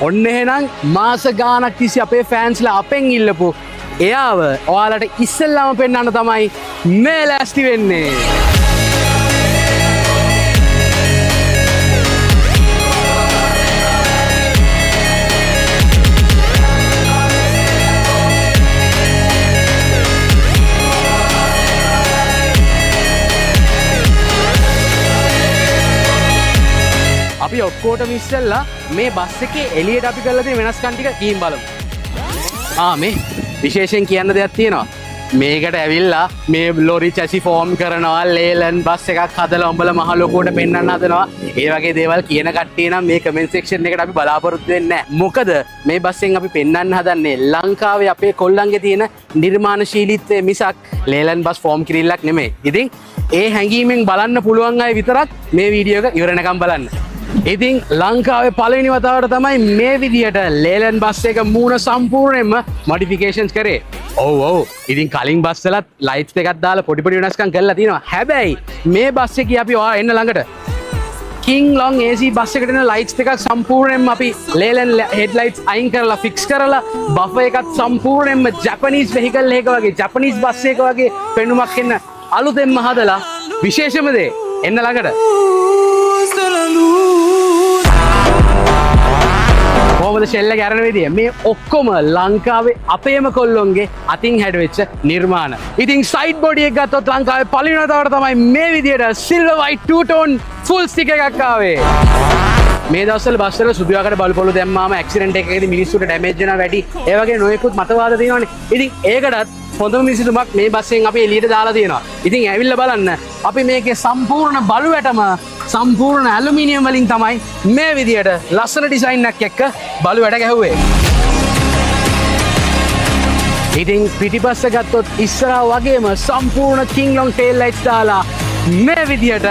ඔන්න එහෙනම් මාස ගානක් තිස්සේ අපේ ෆෑන්ස්ලා අපෙන් ඉල්ලපු එයාව ඔයාලට ඉස්සෙල්ලාම පෙන්වන්න තමයි මේ ලෑස්ති වෙන්නේ. අපි ඔක්කොටම ඉස්සෙල්ලා මේ බස් එකේ එළියට අපි කරලා තියෙන වෙනස්කම් ටික ගිහින් බලමු. මේ විශේෂයෙන් කියන්න දෙයක් තියෙනවා. මේකට ඇවිල්ලා මේ ලොරි චැසි ෆෝම් කරනවා, ලේලන් බස් එකක් හදලා උඹලා මහ ලොකුවට පෙන්වන්න හදනවා. ඒ වගේ දේවල් කියන කට්ටිය නම් මේ කමෙන්ට් සෙක්ෂන් එකට අපි බලාපොරොත්තු වෙන්නේ නැහැ. මොකද මේ බස්සෙන් අපි පෙන්වන්න හදන්නේ ලංකාවේ අපේ කොල්ලන්ගේ තියෙන නිර්මාණශීලීත්වය මිසක් ලේලන් බස් ෆෝම් කිරිල්ලක් නෙමෙයි. ඉතින් ඒ හැඟීමෙන් බලන්න පුළුවන් අය විතරක් මේ වීඩියෝ එක ඉවර වෙනකම් බලන්න. ඉතින් ලංකාවේ පළවෙනි වතාවට තමයි මේ විදියට ලේලන් බස් එක මූණ සම්පූර්ණයෙන්ම මොඩිෆිකේෂන්ස් කරේ. ඔව් ඉතින් කලින් බස් වලත් ලයිට්ස් එකක් දාලා පොඩි පොඩි වෙනස්කම් කරලා තියෙනවා. හැබැයි මේ බස් එකේ අපි ඔයා එන්න ළඟට King Long AC බස් එකට එන ලයිට්ස් එකක් සම්පූර්ණයෙන්ම අපි ලේලන් හෙඩ්ලයිට්ස් අයින් කරලා ෆික්ස් කරලා බෆර් එකත් සම්පූර්ණයෙන්ම ජපනීස් වෙහිකල් එකක වගේ ජපනීස් බස් එකක වගේ පෙනුමක් එන්න අලුතෙන්ම හදලා විශේෂම දේ එන්න ළඟට කොහොමද ෂෙල් එක අරන විදිය මේ ඔක්කොම ලංකාවේ අපේම කොල්ලොන්ගේ අතින් හැඩවෙච්ච නිර්මාණ. ඉතින් සයිඩ් බොඩි එක ගත්තොත් ලංකාවේ පළවෙනි වතාවට තමයි මේ විදියට silver white to tone full stiff එකක් ආවේ. මේ දවස්වල බස් වල සුදු යකඩ බලු පොළු දැම්මාම ඇක්සිඩන්ට් එකකදී මිනිස්සුන්ට ඩැමේජ් වෙනවා වැඩි. ඒ වගේ නොයෙකුත් මතවාද තියෙනවානේ. ඉතින් ඒකටත් හොඳම විසඳුමක් මේ බස්සෙන් අපි එළියට දාලා තියෙනවා. ඉතින් ඇවිල්ලා බලන්න අපි මේකේ සම්පූර්ණ බලුවැටම සම්පූර්ණ ඇලුමිනියම් වලින් තමයි මේ විදියට ලස්සන ඩිසයින් එකක් එක්ක බලුවැට ගැහුවේ. ඉතින් පිටිපස්ස ගත්තොත් ඉස්සරහා වගේම සම්පූර්ණ King Long tail lights දාලා මේ විදියට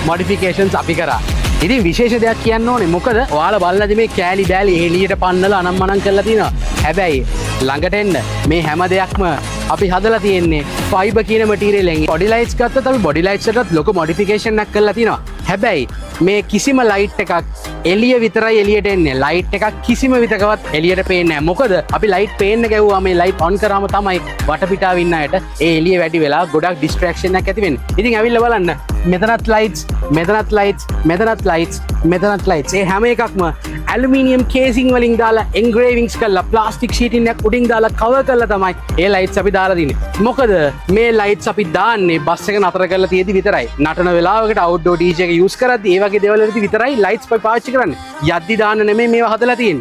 මොඩිෆිකේෂන්ස් අපි කරා. ඉතින් විශේෂ දෙයක් කියන්න ඕනේ මොකද ඔයාලා බලලාද මේ කෑලි බෑලි එළියට පන්නලා අනම්මනම් කරලා තිනවා. හැබැයි ළඟට එන්න මේ හැම දෙයක්ම අපි හදලා තියෙන්නේ ෆයිබර් කියන මැටීරියල් එකෙන්. බොඩි ලයිට්ස් ගත්තත් අපි බොඩි ලයිට්ස් එකත් ලොකු මොඩිෆිකේෂන් එකක් කරලා තිනවා. හැබැයි මේ කිසිම ලයිට් එකක් එළිය විතරයි එළියට එන්නේ. ලයිට් එකක් කිසිම විතකවත් එළියට පේන්නේ නැහැ. මොකද අපි ලයිට් පේන්න ගැහුවා මේ ලයිට් ඔන් කරාම තමයි වටපිටාව ඉන්න අයට ඒ එළිය වැඩි වෙලා ගොඩක් ඩිස්ට්‍රැක්ෂන් එකක් ඇති වෙන්නේ. ඉතින් ඇවිල්ලා බලන්න මෙතනත් ලයිට්ස් මෙතනත් ලයිට්ස් මෙතනත් ලයිට්ස් මෙතනත් ලයිට්ස් ඒ හැම එකක්ම ඇලුමිනියම් කේසින් වලින් දාලා එන්ග්‍රේවින්ග්ස් කරලා ප්ලාස්ටික් ෂීටින් එකක් උඩින් දාලා කවර් කරලා තමයි ඒ ලයිට්ස් අපි දාලා තින්නේ. මොකද මේ ලයිට්ස් අපි දාන්නේ බස් එක නතර කරලා තියෙදි විතරයි. නටන වෙලාවකට අවුට්ඩෝර් DJ එක යූස් කරද්දී ඒ වගේ දේවල් වලදී විතරයි ලයිට්ස් පාවිච්චි කරන්නේ. යද්දි දාන්න නෙමෙයි මේවා හදලා තියෙන්නේ.